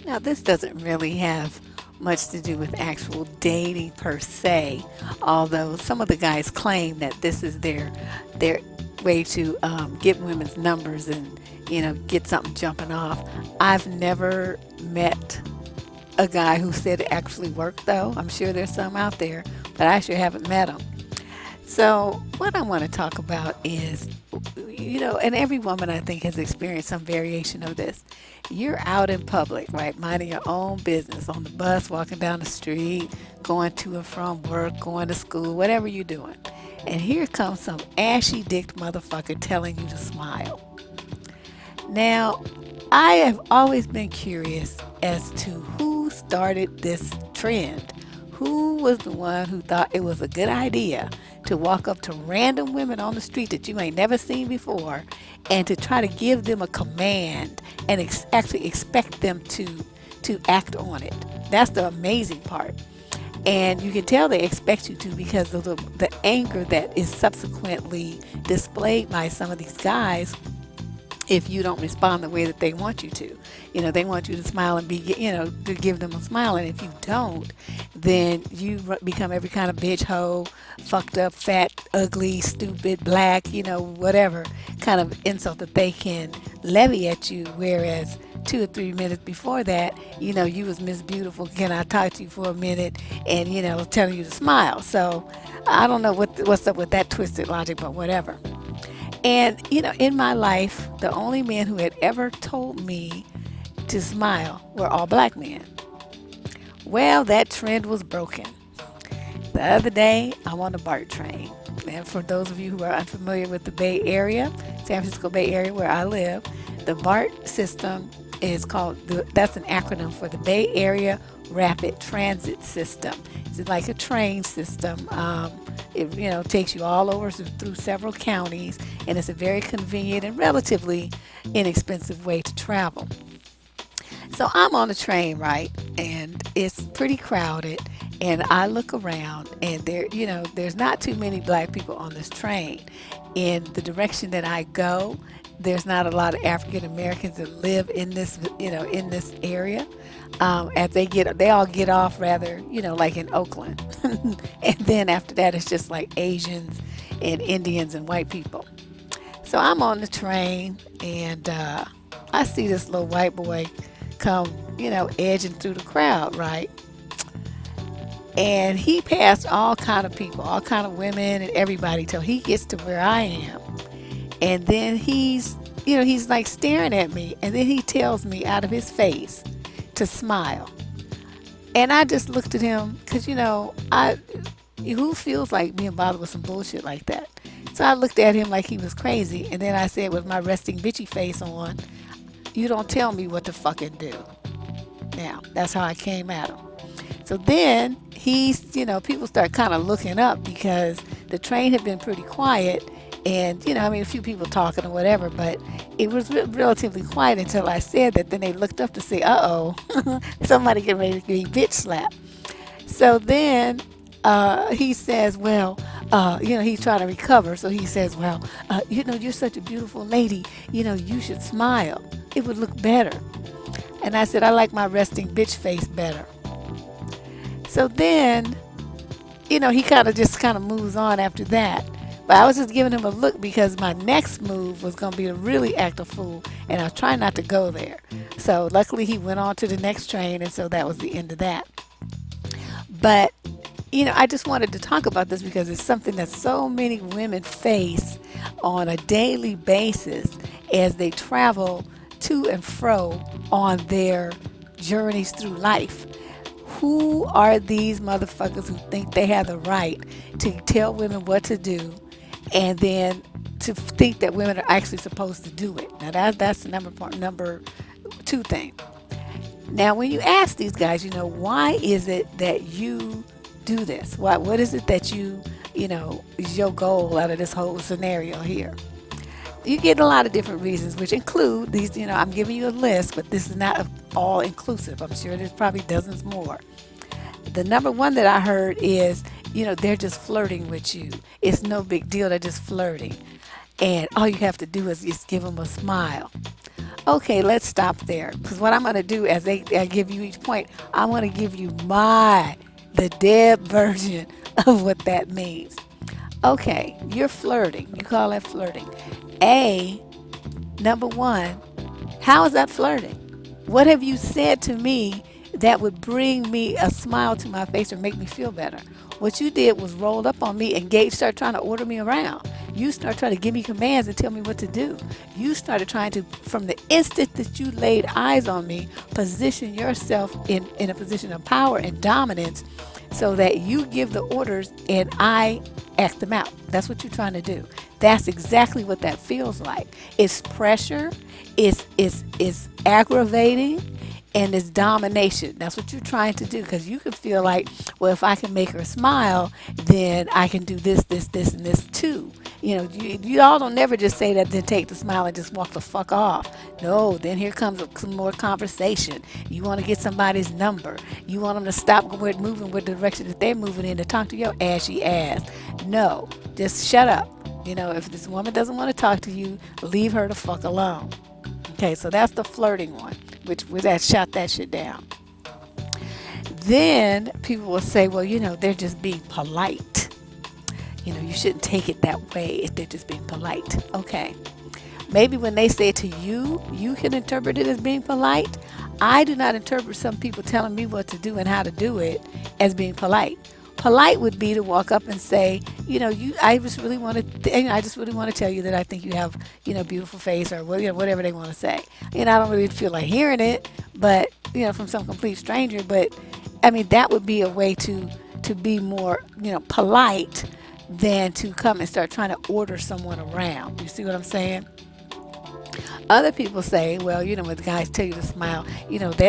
Now, this doesn't really have much to do with actual dating per se, although some of the guys claim that this is their way to get women's numbers and get something jumping off. I've never met a guy who said it actually worked, though. I'm sure there's some out there, but I sure haven't met them. So, what I want to talk about is, and every woman I think has experienced some variation of this. You're out in public, right, minding your own business on the bus, walking down the street, going to and from work, going to school, whatever you're doing. And here comes some ashy dicked motherfucker telling you to smile. Now, I have always been curious as to who started this trend. Who was the one who thought it was a good idea to walk up to random women on the street that you ain't never seen before and to try to give them a command and actually expect them to act on it? That's the amazing part. And you can tell they expect you to because of the anger that is subsequently displayed by some of these guys if you don't respond the way that they want you to. They want you to smile and to give them a smile. And if you don't, then you become every kind of bitch, hoe, fucked up, fat, ugly, stupid, black, whatever kind of insult that they can levy at you. Whereas 2 or 3 minutes before that, you was Miss Beautiful. Can I talk to you for a minute? And, telling you to smile. So I don't know what's up with that twisted logic, but whatever. And, in my life, the only men who had ever told me to smile were all black men. Well, that trend was broken. The other day, I'm on the BART train. And for those of you who are unfamiliar with the Bay Area, San Francisco Bay Area where I live, the BART system is that's an acronym for the Bay Area Rapid Transit System. It's like a train system. It takes you all over through several counties, and it's a very convenient and relatively inexpensive way to travel. So I'm on the train, right, and it's pretty crowded, and I look around, and there's not too many black people on this train. In the direction that I go, there's not a lot of African Americans that live in this area. As they all get off rather, like in Oakland, and then after that, it's just like Asians and Indians and white people. So I'm on the train, and I see this little white boy come, edging through the crowd, right? And he passed all kind of people, all kind of women and everybody till he gets to where I am. And then he's like staring at me, and then he tells me out of his face to smile. And I just looked at him because, who feels like being bothered with some bullshit like that? So I looked at him like he was crazy, and then I said with my resting bitchy face on, you don't tell me what to fucking do. Now, that's how I came at him. So then people start kind of looking up because the train had been pretty quiet, and a few people talking or whatever, but it was relatively quiet until I said that. Then they looked up to say, "Uh-oh, somebody getting ready to be bitch slapped." So then he says, "Well, he's trying to recover." So he says, "Well, you're such a beautiful lady. You should smile. It would look better." And I said, "I like my resting bitch face better." So then, he kind of moves on after that. But I was just giving him a look because my next move was going to be to really act a fool, and I was trying not to go there. So luckily he went on to the next train, and so that was the end of that. But, I just wanted to talk about this because it's something that so many women face on a daily basis as they travel to and fro on their journeys through life. Who are these motherfuckers who think they have the right to tell women what to do and then to think that women are actually supposed to do it? Now that's the number two thing. Now when you ask these guys, why is it that you do this? What is it that is your goal out of this whole scenario here? You get a lot of different reasons, which include these, I'm giving you a list, but this is not all inclusive. I'm sure there's probably dozens more. The number one that I heard is, they're just flirting with you. It's no big deal. They're just flirting. And all you have to do is just give them a smile. Okay, let's stop there. Because what I'm going to do as I give you each point, I'm going to give you the Deb version of what that means. Okay, you're flirting. You call that flirting. A, number one, how is that flirting? What have you said to me that would bring me a smile to my face or make me feel better? What you did was roll up on me and start trying to order me around. You start trying to give me commands and tell me what to do. You started trying to, from the instant that you laid eyes on me, position yourself in a position of power and dominance so that you give the orders and I act them out. That's what you're trying to do. That's exactly what that feels like. It's pressure, it's aggravating, and it's domination. That's what you're trying to do because you can feel like, well, if I can make her smile, then I can do this, this, this, and this too. You all don't never just say that, then take the smile and just walk the fuck off. No, then here comes some more conversation. You want to get somebody's number. You want them to stop moving with the direction that they're moving in to talk to your ashy ass. No, just shut up. If this woman doesn't want to talk to you, leave her the fuck alone. Okay, so that's the flirting one, which that shot that shit down. Then people will say, well, they're just being polite. You shouldn't take it that way if they're just being polite. Okay. Maybe when they say it to you, you can interpret it as being polite. I do not interpret some people telling me what to do and how to do it as being polite. Polite would be to walk up and say, I just really want to tell you that I think you have, beautiful face or whatever they want to say. I don't really feel like hearing it, but from some complete stranger. But I mean, that would be a way to be more, polite than to come and start trying to order someone around. You see what I'm saying? Other people say, well, when the guys tell you to smile,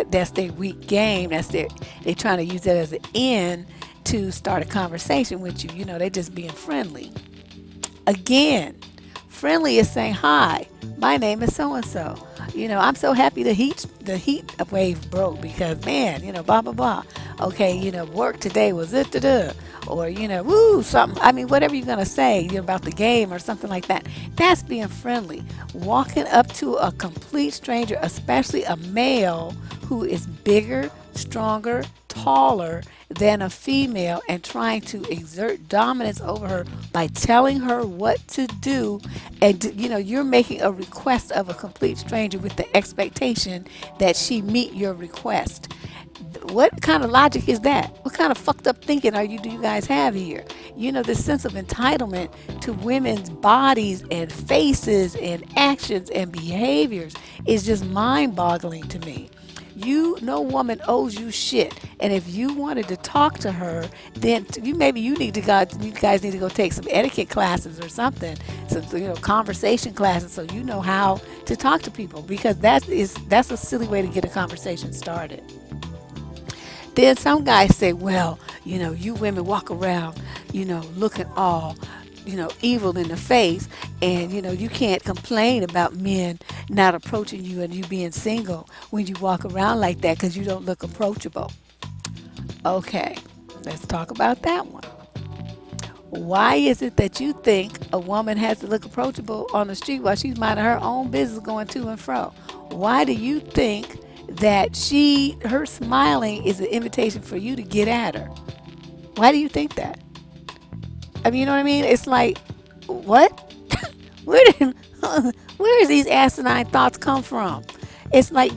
that's their weak game. They're trying to use that as an end to start a conversation with you. They're just being friendly. Again, friendly is saying, hi, my name is so and so. I'm so happy the heat wave broke because man, blah blah blah. Okay, work today was it or woo something. I mean, whatever you're gonna say about the game or something like that. That's being friendly. Walking up to a complete stranger, especially a male who is bigger, stronger, taller than a female, and trying to exert dominance over her by telling her what to do, and you're making a request of a complete stranger with the expectation that she meet your request. What kind of logic is that? What kind of fucked up thinking do you guys have here? This sense of entitlement to women's bodies and faces and actions and behaviors is just mind-boggling to me. No woman owes you shit, and if you wanted to talk to her, then you guys need to go take some etiquette classes or something, some conversation classes, so you know how to talk to people, because that's a silly way to get a conversation started. Then some guys say, well, you women walk around, looking all, evil in the face, and you can't complain about men not approaching you and you being single when you walk around like that because you don't look approachable. Okay, let's talk about that one. Why is it that you think a woman has to look approachable on the street while she's minding her own business going to and fro? Why do you think that her smiling is an invitation for you to get at her? Why do you think that? I mean, you know what I mean? It's like, what? where does these asinine thoughts come from? It's like,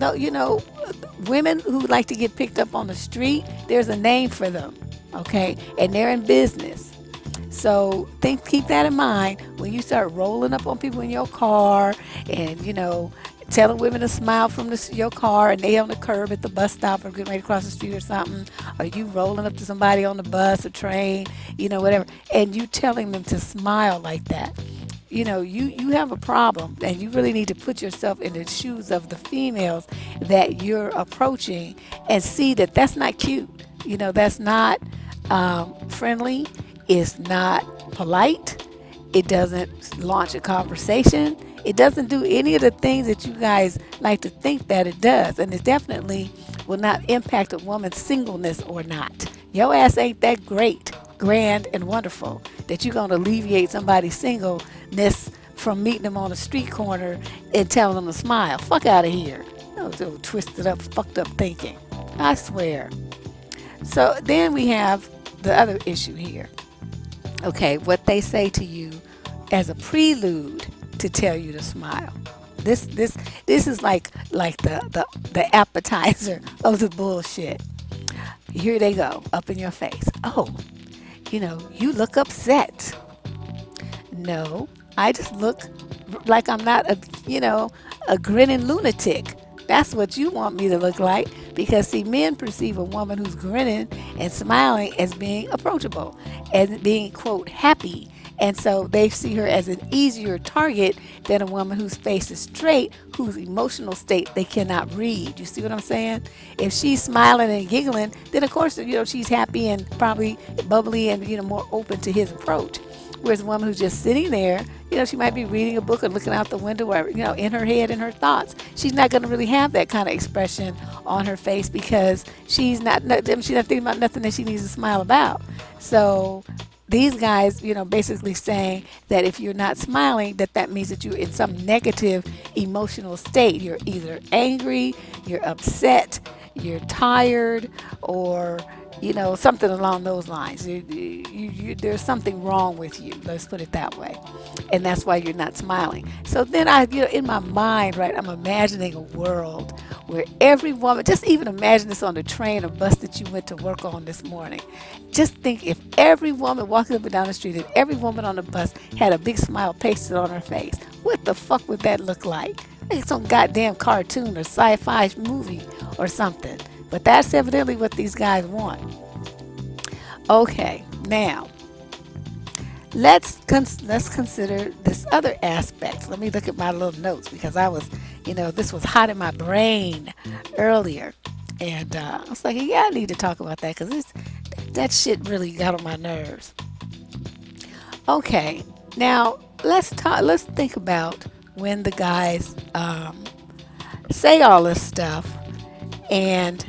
women who like to get picked up on the street, there's a name for them, okay? And they're in business. So keep that in mind when you start rolling up on people in your car and, telling women to smile from your car and they on the curb at the bus stop or getting ready to cross the street or something, or you rolling up to somebody on the bus or train, whatever, and you telling them to smile like that. You have a problem, and you really need to put yourself in the shoes of the females that you're approaching and see that that's not cute. That's not friendly. It's not polite. It doesn't launch a conversation. It doesn't do any of the things that you guys like to think that it does. And it definitely will not impact a woman's singleness or not. Your ass ain't that great, grand, and wonderful that you're going to alleviate somebody's singleness from meeting them on a street corner and telling them to smile. Fuck out of here. Those twisted up, fucked up thinking. I swear. So then we have the other issue here. Okay, what they say to you as a prelude to tell you to smile. This is like the appetizer of the bullshit. Here they go, up in your face. Oh, you look upset. No, I just look like I'm not a grinning lunatic. That's what you want me to look like, because see, men perceive a woman who's grinning and smiling as being approachable, as being, quote, happy. And so they see her as an easier target than a woman whose face is straight, whose emotional state they cannot read. You see what I'm saying? If she's smiling and giggling, then of course, she's happy and probably bubbly and, more open to his approach. Whereas a woman who's just sitting there, she might be reading a book or looking out the window or, in her head, in her thoughts. She's not going to really have that kind of expression on her face, because she's not thinking about nothing that she needs to smile about. So these guys, basically saying that if you're not smiling, that means that you're in some negative emotional state. You're either angry, you're upset, you're tired, or something along those lines. There's something wrong with you. Let's put it that way. And that's why you're not smiling. So then in my mind, right, I'm imagining a world where every woman, just even imagine this on the train or bus that you went to work on this morning. Just think if every woman walking up and down the street and every woman on the bus had a big smile pasted on her face. What the fuck would that look like? Like some goddamn cartoon or sci-fi movie or something. But that's evidently what these guys want. Okay, now let's consider this other aspect. Let me look at my little notes, because I was, this was hot in my brain earlier, and I was like, yeah, I need to talk about that, because that shit really got on my nerves. Okay, now let's think about when the guys say all this stuff, and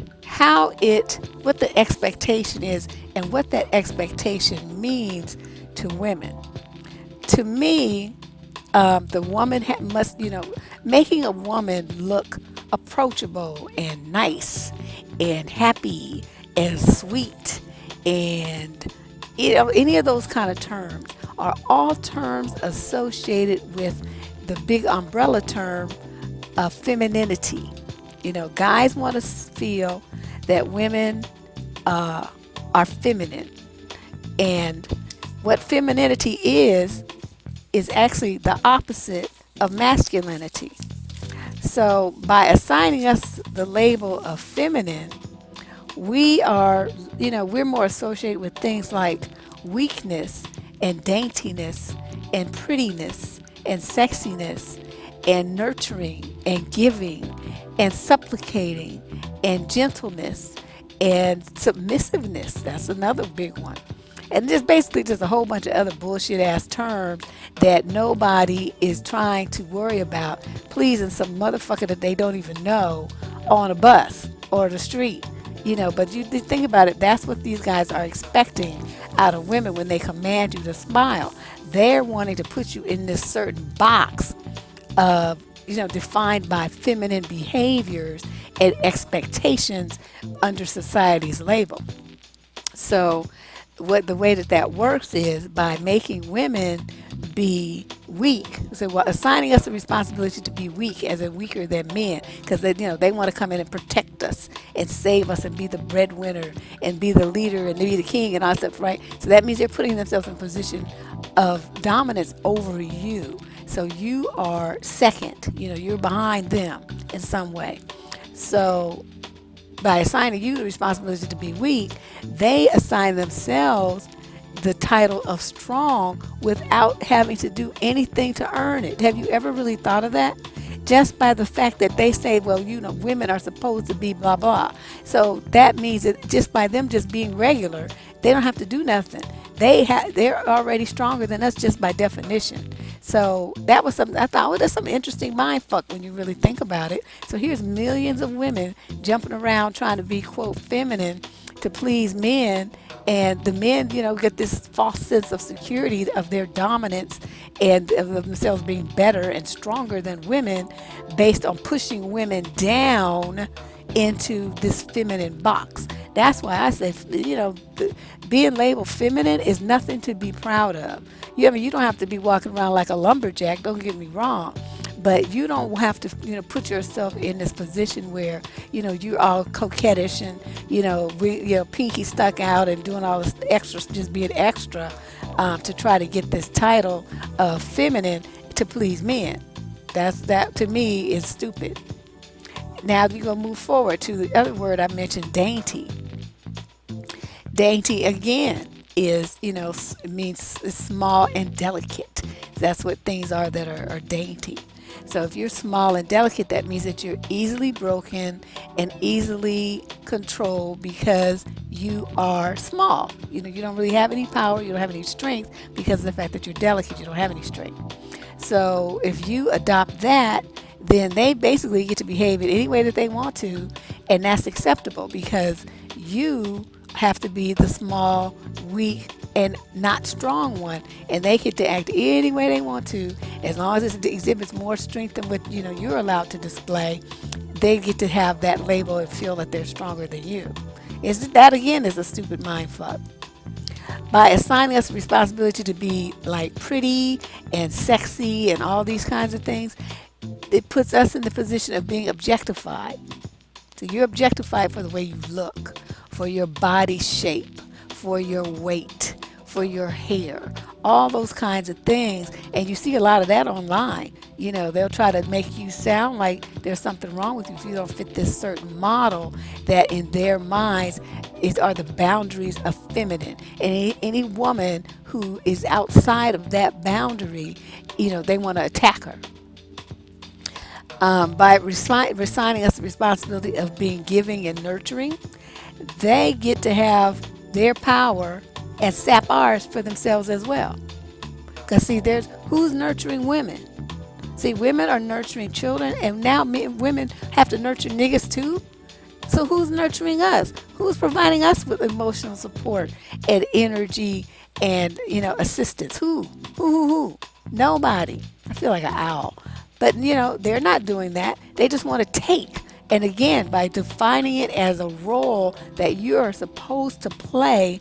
what the expectation is, and what that expectation means to women. To me, the woman must, making a woman look approachable and nice and happy and sweet and any of those kind of terms are all terms associated with the big umbrella term of femininity. Guys want to feel that women are feminine. And what femininity is actually the opposite of masculinity. So by assigning us the label of feminine, we are, we're more associated with things like weakness and daintiness and prettiness and sexiness and nurturing and giving and supplicating and gentleness and submissiveness. That's another big one. And just basically just a whole bunch of other bullshit ass terms that nobody is trying to worry about pleasing some motherfucker that they don't even know on a bus or the street. But you think about it, that's what these guys are expecting out of women when they command you to smile. They're wanting to put you in this certain box of, defined by feminine behaviors and expectations under society's label. So the way that works is by making women be weak. So assigning us the responsibility to be weak, as in weaker than men, because they want to come in and protect us and save us and be the breadwinner and be the leader and be the king and all that stuff, right? So that means they're putting themselves in a position of dominance over you. So you are second, you're behind them in some way. So by assigning you the responsibility to be weak, they assign themselves the title of strong without having to do anything to earn it. Have you ever really thought of that? Just by the fact that they say, well, women are supposed to be blah, blah. So that means that just by them just being regular, they don't have to do nothing. They're already stronger than us just by definition. So that was something I thought, that's some interesting mind fuck when you really think about it. So here's millions of women jumping around trying to be, quote, feminine, to please men, and the men, get this false sense of security of their dominance and of themselves being better and stronger than women based on pushing women down into this feminine box. That's why I say, being labeled feminine is nothing to be proud of. You don't have to be walking around like a lumberjack, don't get me wrong. But you don't have to, put yourself in this position where, you're all coquettish and, pinky stuck out and doing all this extra, just being extra to try to get this title of feminine to please men. That to me is stupid. Now we're gonna move forward to the other word I mentioned, dainty. Dainty again is, it means small and delicate. That's what things are that are dainty. So if you're small and delicate, that means that you're easily broken and easily controlled because you are small. You don't really have any power, you don't have any strength because of the fact that you're delicate, you don't have any strength. So if you adopt that, then they basically get to behave in any way that they want to, and that's acceptable because you have to be the small, weak, and not strong one, and they get to act any way they want to as long as it exhibits more strength than what you're allowed to display. They get to have that label and feel that they're stronger than you. That again is a stupid mind fuck. By assigning us responsibility to be like pretty and sexy and all these kinds of things, it puts us in the position of being objectified. So you're objectified for the way you look, for your body shape, for your weight, for your hair, all those kinds of things. And you see a lot of that online. They'll try to make you sound like there's something wrong with you if you don't fit this certain model that in their minds are the boundaries of feminine. And any woman who is outside of that boundary, they want to attack her. By resigning us the responsibility of being giving and nurturing, they get to have their power and sap ours for themselves as well. Because see, who's nurturing women? See, women are nurturing children, and now women have to nurture niggas too. So who's nurturing us? Who's providing us with emotional support and energy and assistance? Who? Nobody. I feel like an owl. But they're not doing that. They just want to take. And again, by defining it as a role that you are supposed to play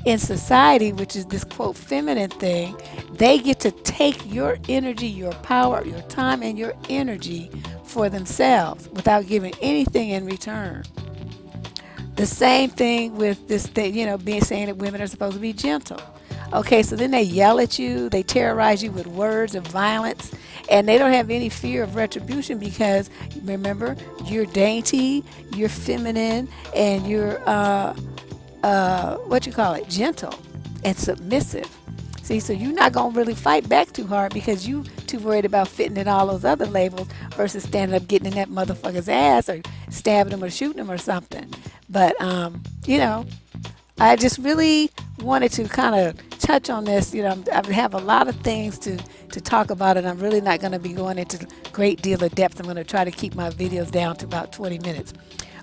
in society, which is this quote feminine thing, they get to take your energy, your power, your time, and your energy for themselves without giving anything in return. The same thing with this thing, being saying that women are supposed to be gentle. Okay, so then they yell at you, they terrorize you with words of violence, and they don't have any fear of retribution because, remember, you're dainty, you're feminine, and you're, gentle and submissive. See, so you're not going to really fight back too hard because you too worried about fitting in all those other labels versus standing up, getting in that motherfucker's ass or stabbing him or shooting him or something. But, I just really wanted to kind of touch on this. I have a lot of things to talk about, and I'm really not going to be going into a great deal of depth. I'm going to try to keep my videos down to about 20 minutes.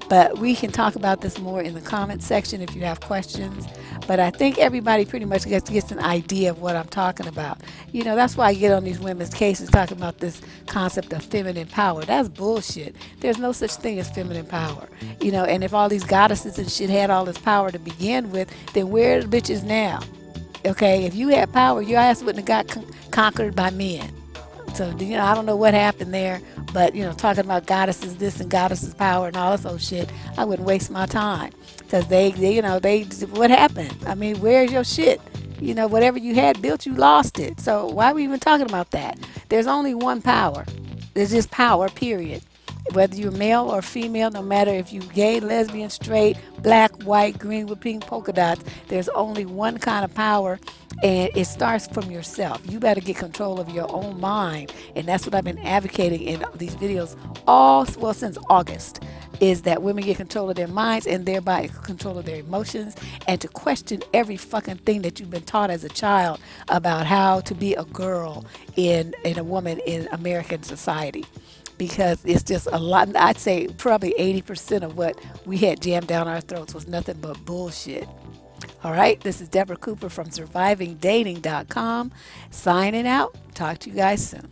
But we can talk about this more in the comment section if you have questions. But I think everybody pretty much gets an idea of what I'm talking about. That's why I get on these women's cases talking about this concept of feminine power. That's bullshit. There's no such thing as feminine power. And if all these goddesses and shit had all this power to begin with, then where are the bitches now? Okay, if you had power, your ass wouldn't have got conquered by men. So, I don't know what happened there, but, talking about goddesses this and goddesses power and all this old shit, I wouldn't waste my time because they, what happened? I mean, where's your shit? Whatever you had built, you lost it. So why are we even talking about that? There's only one power. There's just power, period. Whether you're male or female, no matter if you're gay, lesbian, straight, black, white, green with pink polka dots, there's only one kind of power, and it starts from yourself. You better get control of your own mind, and that's what I've been advocating in these videos since August, is that women get control of their minds and thereby control of their emotions, and to question every fucking thing that you've been taught as a child about how to be a girl in a woman in American society. because it's just a lot. I'd say probably 80% of what we had jammed down our throats was nothing but bullshit. All right, this is Deborah Cooper from survivingdating.com signing out. Talk to you guys soon.